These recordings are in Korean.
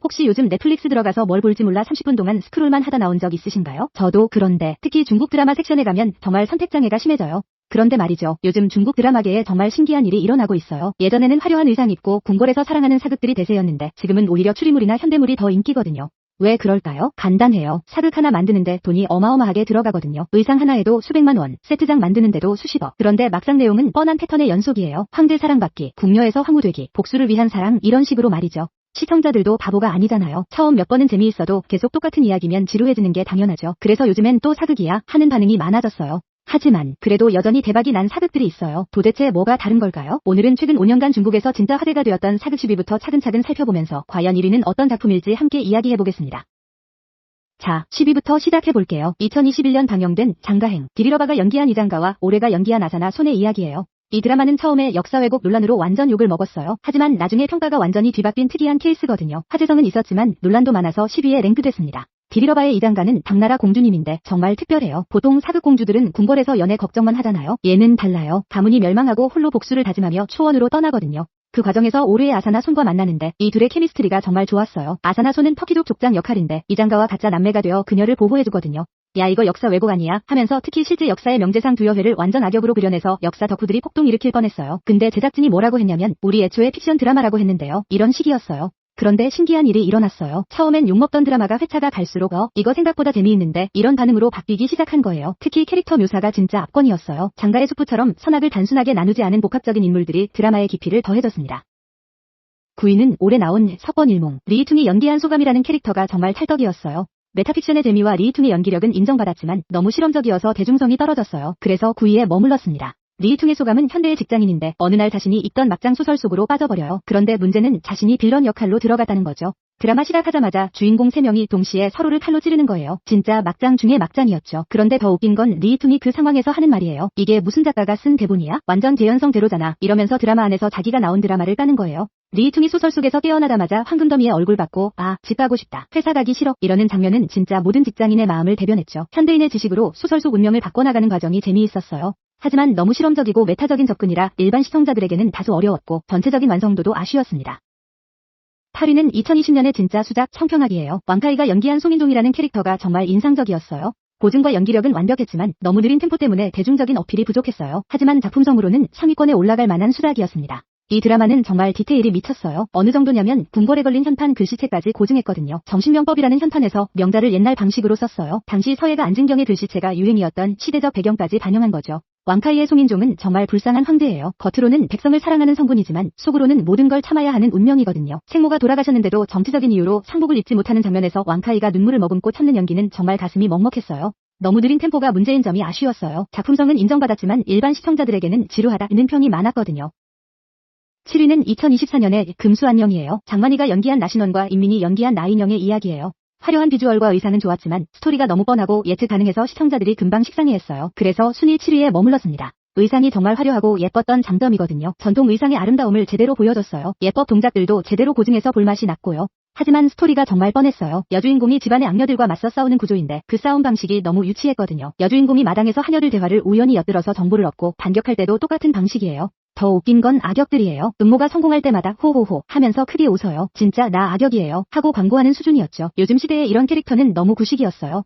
혹시 요즘 넷플릭스 들어가서 뭘 볼지 몰라 30분 동안 스크롤만 하다 나온 적 있으신가요? 저도 그런데 특히 중국 드라마 섹션에 가면 정말 선택장애가 심해져요. 그런데 말이죠. 요즘 중국 드라마계에 정말 신기한 일이 일어나고 있어요. 예전에는 화려한 의상 입고 궁궐에서 사랑하는 사극들이 대세였는데 지금은 오히려 추리물이나 현대물이 더 인기거든요. 왜 그럴까요? 간단해요. 사극 하나 만드는데 돈이 어마어마하게 들어가거든요. 의상 하나에도 수백만 원, 세트장 만드는데도 수십억. 그런데 막상 내용은 뻔한 패턴의 연속이에요. 황제 사랑받기, 궁녀에서 황후되기, 복수를 위한 사랑, 이런 식으로 말이죠. 시청자들도 바보가 아니잖아요. 처음 몇 번은 재미있어도 계속 똑같은 이야기면 지루해지는 게 당연하죠. 그래서 요즘엔 또 사극이야 하는 반응이 많아졌어요. 하지만 그래도 여전히 대박이 난 사극들이 있어요. 도대체 뭐가 다른 걸까요? 오늘은 최근 5년간 중국에서 진짜 화제가 되었던 사극 10위부터 차근차근 살펴보면서 과연 1위는 어떤 작품일지 함께 이야기해보겠습니다. 자, 10위부터 시작해볼게요. 2021년 방영된 장가행, 디리러바가 연기한 이장가와 올해가 연기한 아사나 손의 이야기예요. 이 드라마는 처음에 역사 왜곡 논란으로 완전 욕을 먹었어요. 하지만 나중에 평가가 완전히 뒤바뀐 특이한 케이스거든요. 화제성은 있었지만 논란도 많아서 10위에 랭크됐습니다. 디리러바의 이장가는 당나라 공주님인데 정말 특별해요. 보통 사극 공주들은 궁궐에서 연애 걱정만 하잖아요. 얘는 달라요. 가문이 멸망하고 홀로 복수를 다짐하며 초원으로 떠나거든요. 그 과정에서 올해의 아사나 손과 만나는데 이 둘의 케미스트리가 정말 좋았어요. 아사나 손은 터키족 족장 역할인데 이장가와 가짜 남매가 되어 그녀를 보호해주거든요. 야 이거 역사 왜곡 아니야? 하면서 특히 실제 역사의 명재상 두여회를 완전 악역으로 그려내서 역사 덕후들이 폭동 일으킬 뻔했어요. 근데 제작진이 뭐라고 했냐면 우리 애초에 픽션 드라마라고 했는데요. 이런 식이었어요. 그런데 신기한 일이 일어났어요. 처음엔 욕먹던 드라마가 회차가 갈수록 이거 생각보다 재미있는데 이런 반응으로 바뀌기 시작한 거예요. 특히 캐릭터 묘사가 진짜 압권이었어요. 장가의 수프처럼 선악을 단순하게 나누지 않은 복합적인 인물들이 드라마의 깊이를 더해줬습니다. 9위는 올해 나온 석권일몽, 리이퉁이 연기한 소감이라는 캐릭터가 정말 찰떡이었어요. 메타픽션의 재미와 리이퉁의 연기력은 인정받았지만 너무 실험적이어서 대중성이 떨어졌어요. 그래서 9위에 머물렀습니다. 리이퉁의 소감은 현대의 직장인인데 어느 날 자신이 읽던 막장 소설 속으로 빠져버려요. 그런데 문제는 자신이 빌런 역할로 들어갔다는 거죠. 드라마 시작하자마자 주인공 3명이 동시에 서로를 칼로 찌르는 거예요. 진짜 막장 중에 막장이었죠. 그런데 더 웃긴 건 리이퉁이 그 상황에서 하는 말이에요. 이게 무슨 작가가 쓴 대본이야? 완전 재현성대로잖아. 이러면서 드라마 안에서 자기가 나온 드라마를 까는 거예요. 리이퉁이 소설 속에서 깨어나자마자 황금더미에 얼굴 받고 집 가고 싶다. 회사 가기 싫어. 이러는 장면은 진짜 모든 직장인의 마음을 대변했죠. 현대인의 지식으로 소설 속 운명을 바꿔나가는 과정이 재미있었어요. 하지만 너무 실험적이고 메타적인 접근이라 일반 시청자들에게는 다소 어려웠고 전체적인 완성도도 아쉬웠습니다. 8위는 2020년의 진짜 수작 청평하기예요. 왕카이가 연기한 송인종이라는 캐릭터가 정말 인상적이었어요. 고증과 연기력은 완벽했지만 너무 느린 템포 때문에 대중적인 어필이 부족했어요. 하지만 작품성으로는 상위권에 올라갈 만한 수작이었습니다. 이 드라마는 정말 디테일이 미쳤어요. 어느 정도냐면 궁궐에 걸린 현판 글씨체까지 고증했거든요. 정신명법이라는 현판에서 명자를 옛날 방식으로 썼어요. 당시 서예가 안진경의 글씨체가 유행이었던 시대적 배경까지 반영한 거죠. 왕카이의 송인종은 정말 불쌍한 황제예요. 겉으로는 백성을 사랑하는 성군이지만 속으로는 모든 걸 참아야 하는 운명이거든요. 생모가 돌아가셨는데도 정치적인 이유로 상복을 입지 못하는 장면에서 왕카이가 눈물을 머금고 참는 연기는 정말 가슴이 먹먹했어요. 너무 느린 템포가 문제인 점이 아쉬웠어요. 작품성은 인정받았지만 일반 시청자들에게는 지루하다는 평이 많았거든요. 7위는 2024년의 금수안녕이에요. 장만희가 연기한 나신원과 임민이 연기한 나인영의 이야기예요. 화려한 비주얼과 의상은 좋았지만 스토리가 너무 뻔하고 예측 가능해서 시청자들이 금방 식상해했어요. 그래서 순위 7위에 머물렀습니다. 의상이 정말 화려하고 예뻤던 장점이거든요. 전통 의상의 아름다움을 제대로 보여줬어요. 예법 동작들도 제대로 고증해서 볼맛이 났고요. 하지만 스토리가 정말 뻔했어요. 여주인공이 집안의 악녀들과 맞서 싸우는 구조인데 그 싸움 방식이 너무 유치했거든요. 여주인공이 마당에서 하녀들 대화를 우연히 엿들어서 정보를 얻고 반격할 때도 똑같은 방식이에요. 더 웃긴 건 악역들이에요. 음모가 성공할 때마다 호호호 하면서 크게 웃어요. 진짜 나 악역이에요 하고 광고하는 수준이었죠. 요즘 시대에 이런 캐릭터는 너무 구식이었어요.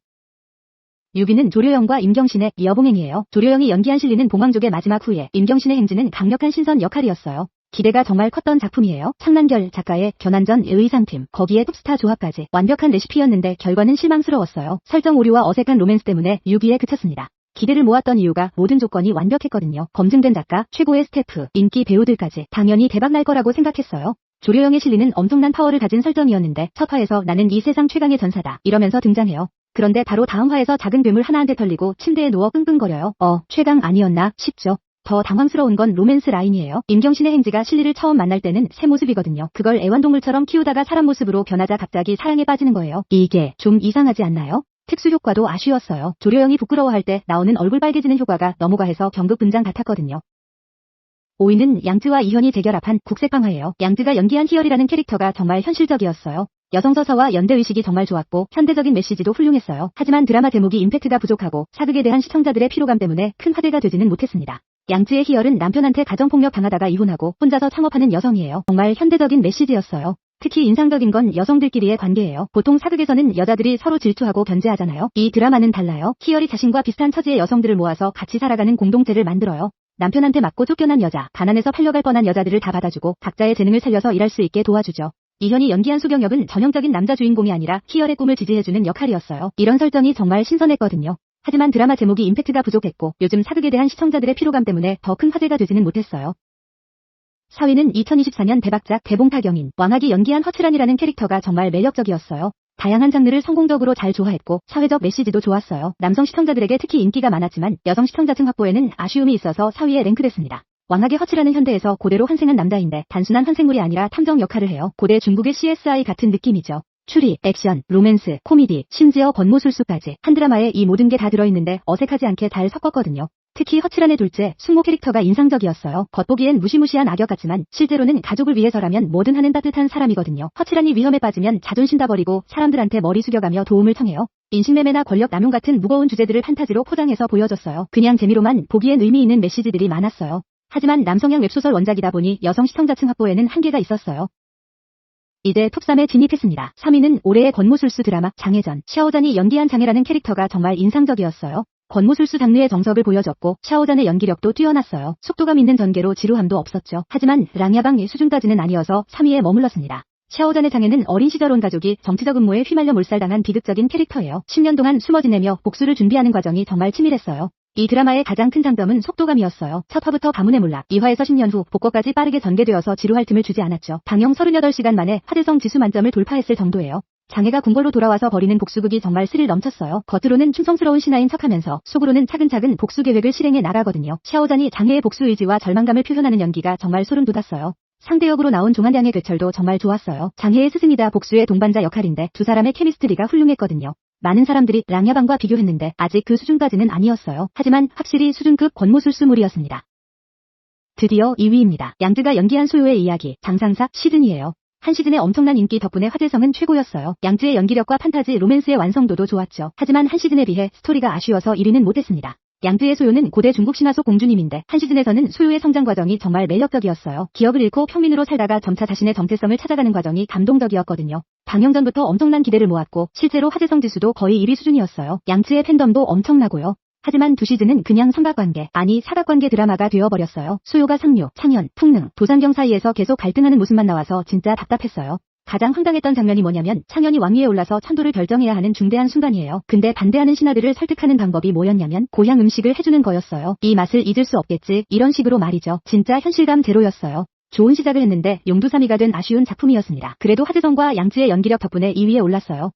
6위는 조료영과 임경신의 여봉행이에요. 조료영이 연기한 실리는 봉황족의 마지막 후예, 임경신의 행진은 강력한 신선 역할이었어요. 기대가 정말 컸던 작품이에요. 창난결 작가의 견안전 의상팀, 거기에 톱스타 조합까지 완벽한 레시피였는데 결과는 실망스러웠어요. 설정 오류와 어색한 로맨스 때문에 6위에 그쳤습니다. 기대를 모았던 이유가 모든 조건이 완벽했거든요. 검증된 작가, 최고의 스태프, 인기 배우들까지 당연히 대박날 거라고 생각했어요. 조료영의 실리는 엄청난 파워를 가진 설정이었는데 첫 화에서 나는 이 세상 최강의 전사다 이러면서 등장해요. 그런데 바로 다음 화에서 작은 괴물 하나한테 털리고 침대에 누워 끙끙거려요. 최강 아니었나 싶죠. 더 당황스러운 건 로맨스 라인이에요. 임경신의 행지가 실리를 처음 만날 때는 새 모습이거든요. 그걸 애완동물처럼 키우다가 사람 모습으로 변하자 갑자기 사랑에 빠지는 거예요. 이게 좀 이상하지 않나요? 특수 효과도 아쉬웠어요. 조료영이 부끄러워할 때 나오는 얼굴 빨개지는 효과가 너무 과해서 경극 분장 같았거든요. 5위는 양쯔와 이현이 재결합한 국색방화예요. 양쯔가 연기한 희열이라는 캐릭터가 정말 현실적이었어요. 여성 서사와 연대의식이 정말 좋았고 현대적인 메시지도 훌륭했어요. 하지만 드라마 제목이 임팩트가 부족하고 사극에 대한 시청자들의 피로감 때문에 큰 화제가 되지는 못했습니다. 양쯔의 희열은 남편한테 가정폭력 당하다가 이혼하고 혼자서 창업하는 여성이에요. 정말 현대적인 메시지였어요. 특히 인상적인 건 여성들끼리의 관계예요. 보통 사극에서는 여자들이 서로 질투하고 견제하잖아요. 이 드라마는 달라요. 희열이 자신과 비슷한 처지의 여성들을 모아서 같이 살아가는 공동체를 만들어요. 남편한테 맞고 쫓겨난 여자, 가난해서 팔려갈 뻔한 여자들을 다 받아주고 각자의 재능을 살려서 일할 수 있게 도와주죠. 이현이 연기한 수경역은 전형적인 남자 주인공이 아니라 희열의 꿈을 지지해주는 역할이었어요. 이런 설정이 정말 신선했거든요. 하지만 드라마 제목이 임팩트가 부족했고 요즘 사극에 대한 시청자들의 피로감 때문에 더 큰 화제가 되지는 못했어요. 4위는 2024년 대박작 대봉타경인 왕학이 연기한 허칠한이라는 캐릭터가 정말 매력적이었어요. 다양한 장르를 성공적으로 잘 조화했고 사회적 메시지도 좋았어요. 남성 시청자들에게 특히 인기가 많았지만 여성 시청자층 확보에는 아쉬움이 있어서 4위에 랭크됐습니다. 왕학의 허칠한은 현대에서 고대로 환생한 남자인데 단순한 환생물이 아니라 탐정 역할을 해요. 고대 중국의 CSI 같은 느낌이죠. 추리, 액션, 로맨스, 코미디, 심지어 권모술수까지 한 드라마에 이 모든 게 다 들어있는데 어색하지 않게 잘 섞었거든요. 특히 허칠한의 둘째, 숙모 캐릭터가 인상적이었어요. 겉보기엔 무시무시한 악역 같지만 실제로는 가족을 위해서라면 뭐든 하는 따뜻한 사람이거든요. 허칠한이 위험에 빠지면 자존심 다 버리고 사람들한테 머리 숙여가며 도움을 청해요. 인식매매나 권력 남용 같은 무거운 주제들을 판타지로 포장해서 보여줬어요. 그냥 재미로만 보기엔 의미 있는 메시지들이 많았어요. 하지만 남성향 웹소설 원작이다 보니 여성 시청자층 확보에는 한계가 있었어요. 이제 톱3에 진입했습니다. 3위는 올해의 권모술수 드라마 장혜전. 샤오잔이 연기한 장혜라는 캐릭터가 정말 인상적이었어요. 권모술수 장르의 정석을 보여줬고 샤오잔의 연기력도 뛰어났어요. 속도감 있는 전개로 지루함도 없었죠. 하지만 랑야방의 수준까지는 아니어서 3위에 머물렀습니다. 샤오잔의 장혜는 어린 시절 온 가족이 정치적 음모에 휘말려 몰살당한 비극적인 캐릭터예요. 10년 동안 숨어 지내며 복수를 준비하는 과정이 정말 치밀했어요. 이 드라마의 가장 큰 장점은 속도감이었어요. 첫 화부터 가문의 몰락, 2화에서 10년 후 복고까지 빠르게 전개되어서 지루할 틈을 주지 않았죠. 방영 38시간 만에 화제성 지수 만점을 돌파했을 정도예요. 장혜가 궁궐로 돌아와서 벌이는 복수극이 정말 스릴 넘쳤어요. 겉으로는 충성스러운 신하인 척하면서 속으로는 차근차근 복수 계획을 실행해 나가거든요. 샤오잔이 장혜의 복수 의지와 절망감을 표현하는 연기가 정말 소름 돋았어요. 상대역으로 나온 종한량의 괴철도 정말 좋았어요. 장혜의 스승이다 복수의 동반자 역할인데 두 사람의 케미스트리가 훌륭했거든요. 많은 사람들이 랑야방과 비교했는데 아직 그 수준까지는 아니었어요. 하지만 확실히 수준급 권모술수물이었습니다. 드디어 2위입니다. 양쯔가 연기한 소요의 이야기, 장상사 시즌이에요. 한 시즌의 엄청난 인기 덕분에 화제성은 최고였어요. 양쯔의 연기력과 판타지 로맨스의 완성도도 좋았죠. 하지만 한 시즌에 비해 스토리가 아쉬워서 1위는 못했습니다. 양쯔의 소요는 고대 중국 신화 속 공주님인데 한 시즌에서는 소요의 성장 과정이 정말 매력적이었어요. 기억을 잃고 평민으로 살다가 점차 자신의 정체성을 찾아가는 과정이 감동적이었거든요. 방영 전부터 엄청난 기대를 모았고 실제로 화제성 지수도 거의 1위 수준이었어요. 양쯔의 팬덤도 엄청나고요. 하지만 두 시즌은 그냥 삼각관계, 아니 사각관계 드라마가 되어버렸어요. 소요가 상류, 창현, 풍능, 도산경 사이에서 계속 갈등하는 모습만 나와서 진짜 답답했어요. 가장 황당했던 장면이 뭐냐면 창현이 왕위에 올라서 천도를 결정해야 하는 중대한 순간이에요. 근데 반대하는 신하들을 설득하는 방법이 뭐였냐면 고향 음식을 해주는 거였어요. 이 맛을 잊을 수 없겠지, 이런 식으로 말이죠. 진짜 현실감 제로였어요. 좋은 시작을 했는데 용두사미가 된 아쉬운 작품이었습니다. 그래도 하재성과 양쯔의 연기력 덕분에 2위에 올랐어요.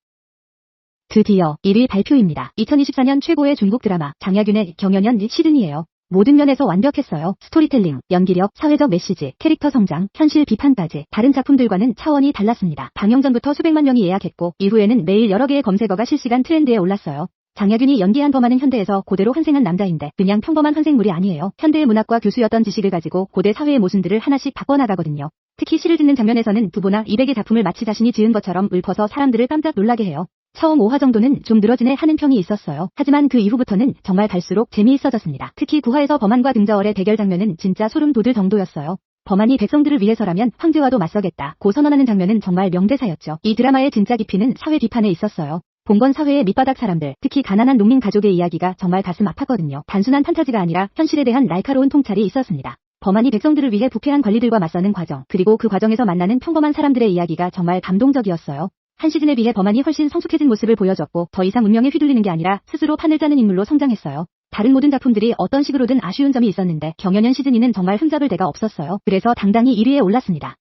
드디어 1위 발표입니다. 2024년 최고의 중국 드라마 장야균의 경연연 시즌이에요. 모든 면에서 완벽했어요. 스토리텔링, 연기력, 사회적 메시지, 캐릭터 성장, 현실 비판까지 다른 작품들과는 차원이 달랐습니다. 방영 전부터 수백만 명이 예약했고 이후에는 매일 여러 개의 검색어가 실시간 트렌드에 올랐어요. 장야균이 연기한 범한은 현대에서 고대로 환생한 남자인데 그냥 평범한 환생물이 아니에요. 현대의 문학과 교수였던 지식을 가지고 고대 사회의 모순들을 하나씩 바꿔나가거든요. 특히 시를 짓는 장면에서는 두보나 200의 작품을 마치 자신이 지은 것처럼 읊어서 사람들을 깜짝 놀라게 해요. 처음 5화 정도는 좀 늘어지네 하는 평이 있었어요. 하지만 그 이후부터는 정말 갈수록 재미있어졌습니다. 특히 9화에서 범한과 등자월의 대결 장면은 진짜 소름 돋을 정도였어요. 범한이 백성들을 위해서라면 황제와도 맞서겠다 고 선언하는 장면은 정말 명대사였죠. 이 드라마의 진짜 깊이는 사회 비판에 있었어요. 봉건 사회의 밑바닥 사람들, 특히 가난한 농민 가족의 이야기가 정말 가슴 아팠거든요. 단순한 판타지가 아니라 현실에 대한 날카로운 통찰이 있었습니다. 범한이 백성들을 위해 부패한 관리들과 맞서는 과정, 그리고 그 과정에서 만나는 평범한 사람들의 이야기가 정말 감동적이었어요. 한 시즌에 비해 범한이 훨씬 성숙해진 모습을 보여줬고 더 이상 운명에 휘둘리는 게 아니라 스스로 판을 짜는 인물로 성장했어요. 다른 모든 작품들이 어떤 식으로든 아쉬운 점이 있었는데 경연연 시즌 2는 정말 흠잡을 데가 없었어요. 그래서 당당히 1위에 올랐습니다.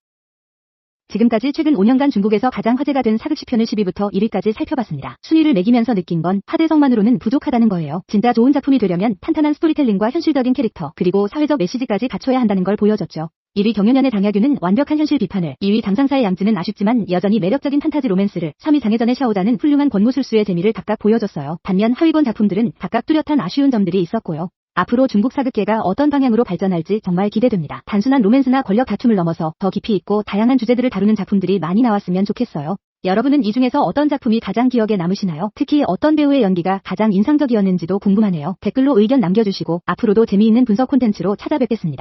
지금까지 최근 5년간 중국에서 가장 화제가 된 사극 10편을 10위부터 1위까지 살펴봤습니다. 순위를 매기면서 느낀 건 화제성만으로는 부족하다는 거예요. 진짜 좋은 작품이 되려면 탄탄한 스토리텔링과 현실적인 캐릭터, 그리고 사회적 메시지까지 갖춰야 한다는 걸 보여줬죠. 1위 경연연의 장야균은 완벽한 현실 비판을, 2위 장상사의 양쯔는 아쉽지만 여전히 매력적인 판타지 로맨스를, 3위 장혜전의 샤오잔은 훌륭한 권모술수의 재미를 각각 보여줬어요. 반면 하위권 작품들은 각각 뚜렷한 아쉬운 점들이 있었고요. 앞으로 중국 사극계가 어떤 방향으로 발전할지 정말 기대됩니다. 단순한 로맨스나 권력 다툼을 넘어서 더 깊이 있고 다양한 주제들을 다루는 작품들이 많이 나왔으면 좋겠어요. 여러분은 이 중에서 어떤 작품이 가장 기억에 남으시나요? 특히 어떤 배우의 연기가 가장 인상적이었는지도 궁금하네요. 댓글로 의견 남겨주시고 앞으로도 재미있는 분석 콘텐츠로 찾아뵙겠습니다.